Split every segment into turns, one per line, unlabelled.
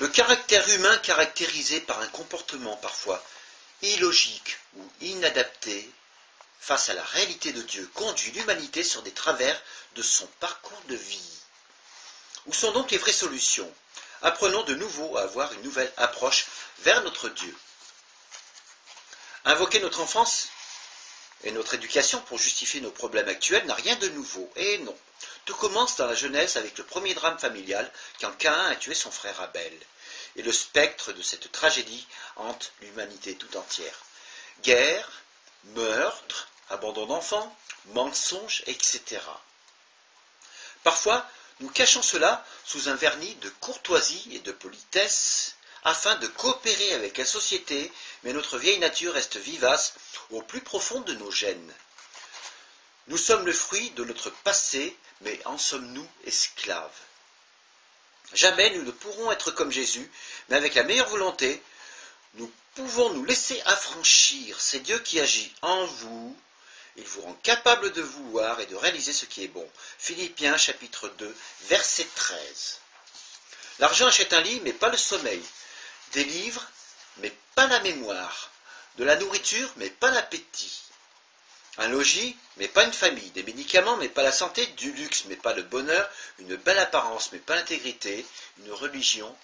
Le caractère humain caractérisé par un comportement parfois illogique ou inadapté face à la réalité de Dieu conduit l'humanité sur des travers de son parcours de vie. Où sont donc les vraies solutions? Apprenons de nouveau à avoir une nouvelle approche vers notre Dieu. Invoquer notre enfance et notre éducation pour justifier nos problèmes actuels n'a rien de nouveau. Et non. Tout commence dans la Genèse avec le premier drame familial quand Caïn a tué son frère Abel. Et le spectre de cette tragédie hante l'humanité tout entière. Guerre, meurtre, abandon d'enfants, mensonges, etc. Parfois, nous cachons cela sous un vernis de courtoisie et de politesse afin de coopérer avec la société, mais notre vieille nature reste vivace au plus profond de nos gènes. Nous sommes le fruit de notre passé, mais en sommes-nous esclaves? Jamais nous ne pourrons être comme Jésus, mais avec la meilleure volonté, nous pouvons nous laisser affranchir. C'est Dieu qui agit en vous. Il vous rend capable de vouloir et de réaliser ce qui est bon. Philippiens chapitre 2, verset 13. L'argent achète un lit, mais pas le sommeil. Des livres, mais pas la mémoire. De la nourriture, mais pas l'appétit. Un logis, mais pas une famille. Des médicaments, mais pas la santé. Du luxe, mais pas le bonheur. Une belle apparence, mais pas l'intégrité. Une religion,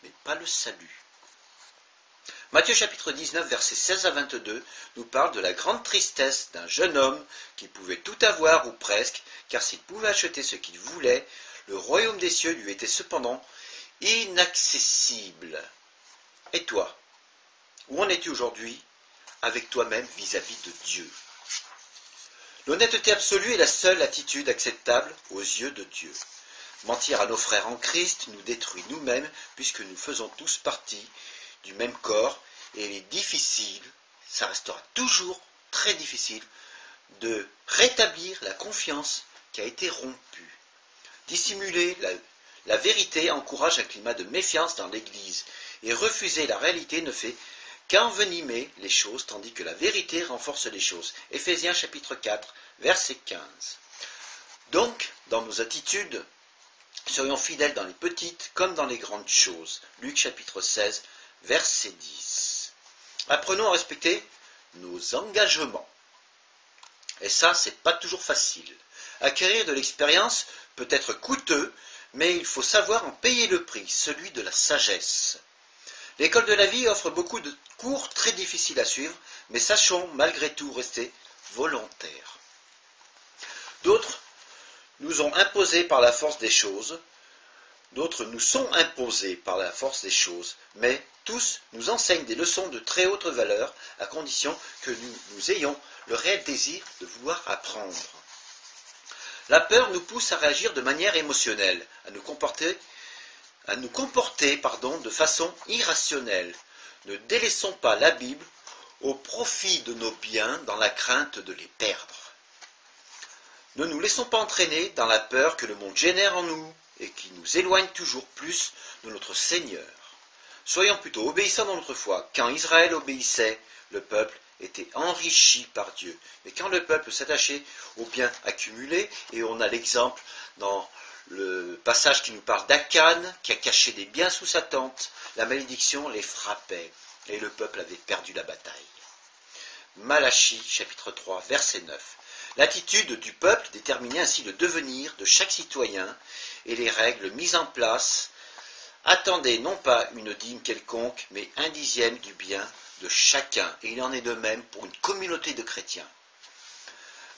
mais pas le salut. Matthieu chapitre 19, versets 16 à 22, nous parle de la grande tristesse d'un jeune homme qui pouvait tout avoir ou presque, car s'il pouvait acheter ce qu'il voulait, le royaume des cieux lui était cependant inaccessible. Et toi, où en es-tu aujourd'hui avec toi-même vis-à-vis de Dieu? L'honnêteté absolue est la seule attitude acceptable aux yeux de Dieu. Mentir à nos frères en Christ nous détruit nous-mêmes puisque nous faisons tous partie du même corps et il est difficile, ça restera toujours très difficile, de rétablir la confiance qui a été rompue. Dissimuler la vérité encourage un climat de méfiance dans l'Église et refuser la réalité ne fait qu'envenimer les choses tandis que la vérité renforce les choses. Éphésiens chapitre 4, verset 15. Donc, dans nos attitudes, soyons fidèles dans les petites comme dans les grandes choses. Luc chapitre 16, verset 10. Apprenons à respecter nos engagements. Et ça, c'est pas toujours facile. Acquérir de l'expérience peut être coûteux, mais il faut savoir en payer le prix, celui de la sagesse. L'école de la vie offre beaucoup de cours très difficiles à suivre, mais sachons malgré tout rester volontaires. D'autres nous ont imposés par la force des choses, d'autres nous sont imposés par la force des choses, mais tous nous enseignent des leçons de très haute valeur, à condition que nous ayons le réel désir de vouloir apprendre. La peur nous pousse à réagir de manière émotionnelle, à nous comporter de façon irrationnelle. Ne délaissons pas la Bible au profit de nos biens dans la crainte de les perdre. Ne nous laissons pas entraîner dans la peur que le monde génère en nous et qui nous éloigne toujours plus de notre Seigneur. Soyons plutôt obéissants dans notre foi. Quand Israël obéissait, le peuple était enrichi par Dieu. Mais quand le peuple s'attachait aux biens accumulés, et on a l'exemple dans le passage qui nous parle d'Akan, qui a caché des biens sous sa tente, la malédiction les frappait, et le peuple avait perdu la bataille. Malachie, chapitre 3, verset 9. L'attitude du peuple déterminait ainsi le devenir de chaque citoyen, et les règles mises en place attendaient non pas une dîme quelconque, mais un dixième du bien de chacun. Et il en est de même pour une communauté de chrétiens.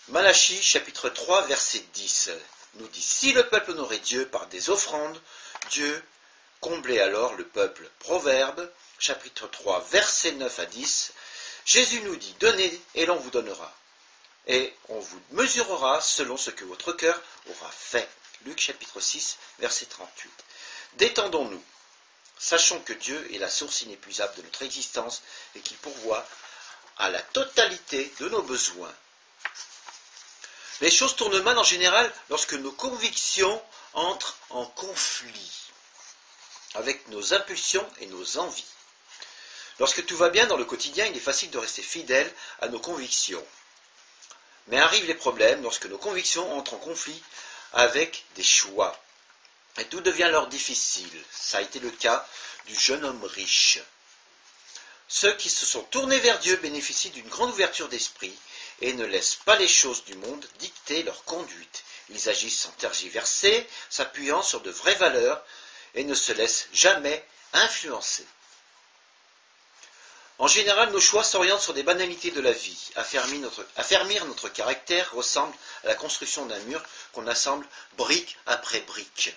Malachie, chapitre 3, verset 10, nous dit « Si le peuple honorait Dieu par des offrandes, Dieu comblait alors le peuple. » Proverbe, chapitre 3, verset 9 à 10, Jésus nous dit « Donnez et l'on vous donnera, et on vous mesurera selon ce que votre cœur aura fait. » Luc, chapitre 6, verset 38. Détendons-nous. Sachons que Dieu est la source inépuisable de notre existence et qu'il pourvoit à la totalité de nos besoins. Les choses tournent mal en général lorsque nos convictions entrent en conflit avec nos impulsions et nos envies. Lorsque tout va bien dans le quotidien, il est facile de rester fidèle à nos convictions. Mais arrivent les problèmes lorsque nos convictions entrent en conflit avec des choix. et tout devient alors difficile. Ça a été le cas du jeune homme riche. Ceux qui se sont tournés vers Dieu bénéficient d'une grande ouverture d'esprit et ne laissent pas les choses du monde dicter leur conduite. Ils agissent sans tergiverser, s'appuyant sur de vraies valeurs et ne se laissent jamais influencer. En général, nos choix s'orientent sur des banalités de la vie. Affermir notre caractère ressemble à la construction d'un mur qu'on assemble brique après brique.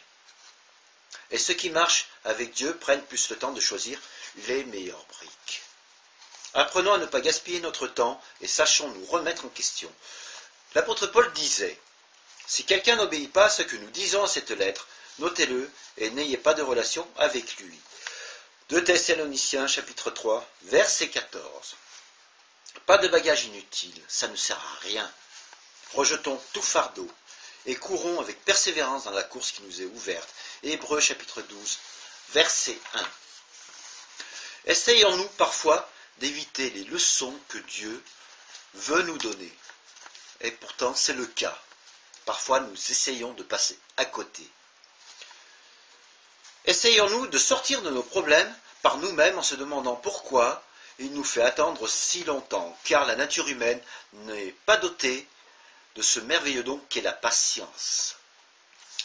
Et ceux qui marchent avec Dieu prennent plus le temps de choisir les meilleures briques. Apprenons à ne pas gaspiller notre temps et sachons nous remettre en question. L'apôtre Paul disait « Si quelqu'un n'obéit pas à ce que nous disons à cette lettre, notez-le et n'ayez pas de relation avec lui. » 2 Thessaloniciens chapitre 3, verset 14. Pas de bagages inutiles, ça ne sert à rien. Rejetons tout fardeau et courons avec persévérance dans la course qui nous est ouverte. Hébreux chapitre 12, verset 1. Essayons-nous parfois d'éviter les leçons que Dieu veut nous donner. Et pourtant, c'est le cas. Parfois, nous essayons de passer à côté. Essayons-nous de sortir de nos problèmes par nous-mêmes en se demandant pourquoi il nous fait attendre si longtemps, car la nature humaine n'est pas dotée de ce merveilleux don qu'est la patience.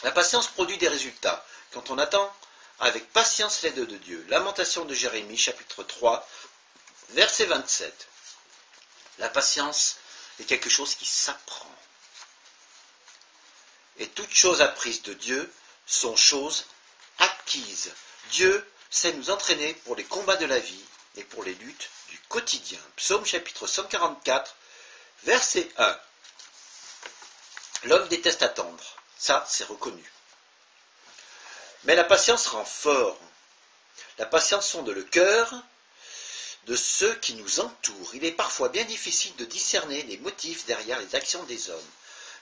La patience produit des résultats quand on attend avec patience l'aide de Dieu. Lamentation de Jérémie, chapitre 3, verset 27. La patience est quelque chose qui s'apprend. Et toutes choses apprises de Dieu sont choses acquises. Dieu sait nous entraîner pour les combats de la vie et pour les luttes du quotidien. Psaume chapitre 144, verset 1. L'homme déteste attendre. Ça, c'est reconnu. Mais la patience rend fort. La patience sonde le cœur de ceux qui nous entourent. Il est parfois bien difficile de discerner les motifs derrière les actions des hommes.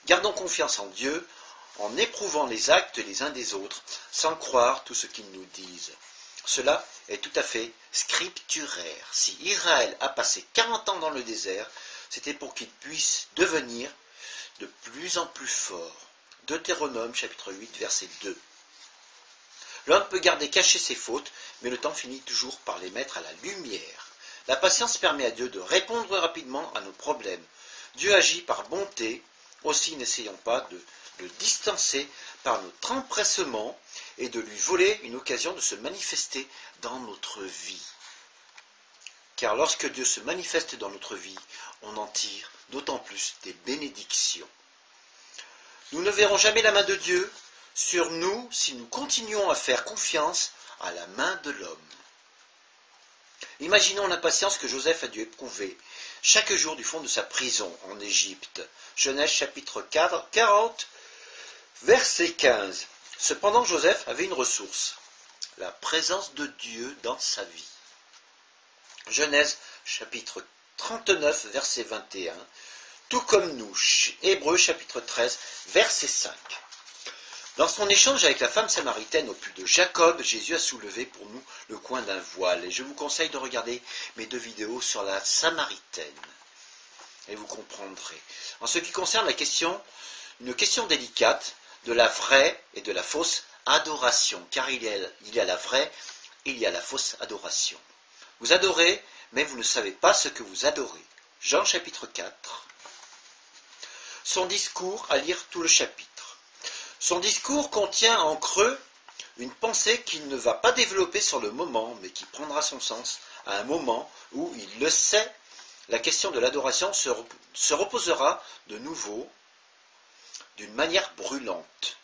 Gardons confiance en Dieu en éprouvant les actes les uns des autres, sans croire tout ce qu'ils nous disent. Cela est tout à fait scripturaire. Si Israël a passé 40 ans dans le désert, c'était pour qu'il puisse devenir de plus en plus fort. Deutéronome chapitre 8, verset 2. L'homme peut garder cachées ses fautes, mais le temps finit toujours par les mettre à la lumière. La patience permet à Dieu de répondre rapidement à nos problèmes. Dieu agit par bonté, aussi n'essayons pas de le distancer par notre empressement et de lui voler une occasion de se manifester dans notre vie. Car lorsque Dieu se manifeste dans notre vie, on en tire d'autant plus des bénédictions. Nous ne verrons jamais la main de Dieu sur nous si nous continuons à faire confiance à la main de l'homme. Imaginons l'impatience que Joseph a dû éprouver chaque jour du fond de sa prison en Égypte. Genèse chapitre 40, verset 15. Cependant, Joseph avait une ressource, la présence de Dieu dans sa vie. Genèse chapitre 39, verset 21. Tout comme nous, Hébreux chapitre 13, verset 5. Dans son échange avec la femme samaritaine au puits de Jacob, Jésus a soulevé pour nous le coin d'un voile. Et je vous conseille de regarder mes 2 vidéos sur la Samaritaine. Et vous comprendrez. En ce qui concerne la question, une question délicate de la vraie et de la fausse adoration. Car il y a la vraie et il y a la fausse adoration. Vous adorez, mais vous ne savez pas ce que vous adorez. Jean chapitre 4. Son discours, à lire tout le chapitre. Son discours contient en creux une pensée qu'il ne va pas développer sur le moment, mais qui prendra son sens à un moment où, il le sait, la question de l'adoration se reposera de nouveau d'une manière brûlante.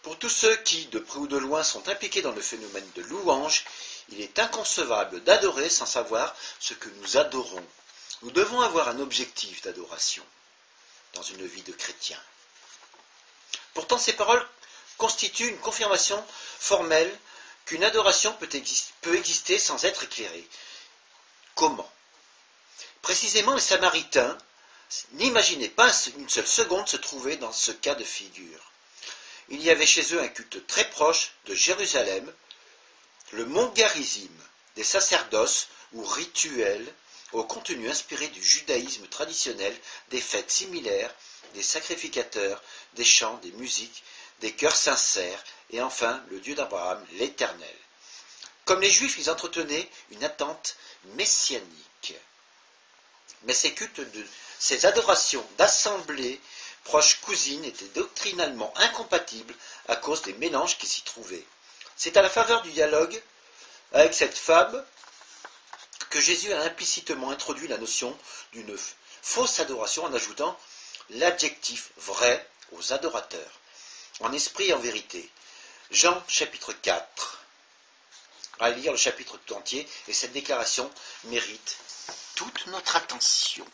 Pour tous ceux qui, de près ou de loin, sont impliqués dans le phénomène de louange, il est inconcevable d'adorer sans savoir ce que nous adorons. Nous devons avoir un objectif d'adoration dans une vie de chrétien. Pourtant, ces paroles constituent une confirmation formelle qu'une adoration peut exister sans être éclairée. Comment? Précisément, les Samaritains n'imaginaient pas une seule seconde se trouver dans ce cas de figure. Il y avait chez eux un culte très proche de Jérusalem, le mont Garizim, des sacerdoces ou rituels au contenu inspiré du judaïsme traditionnel, des fêtes similaires, des sacrificateurs, des chants, des musiques, des cœurs sincères, et enfin le Dieu d'Abraham, l'Éternel. Comme les Juifs, ils entretenaient une attente messianique. Mais ces cultes, ces adorations d'assemblées proches cousines étaient doctrinalement incompatibles à cause des mélanges qui s'y trouvaient. C'est à la faveur du dialogue avec cette femme que Jésus a implicitement introduit la notion d'une fausse adoration en ajoutant l'adjectif vrai aux adorateurs, en esprit et en vérité. Jean chapitre 4. À lire le chapitre tout entier, et cette déclaration mérite toute notre attention.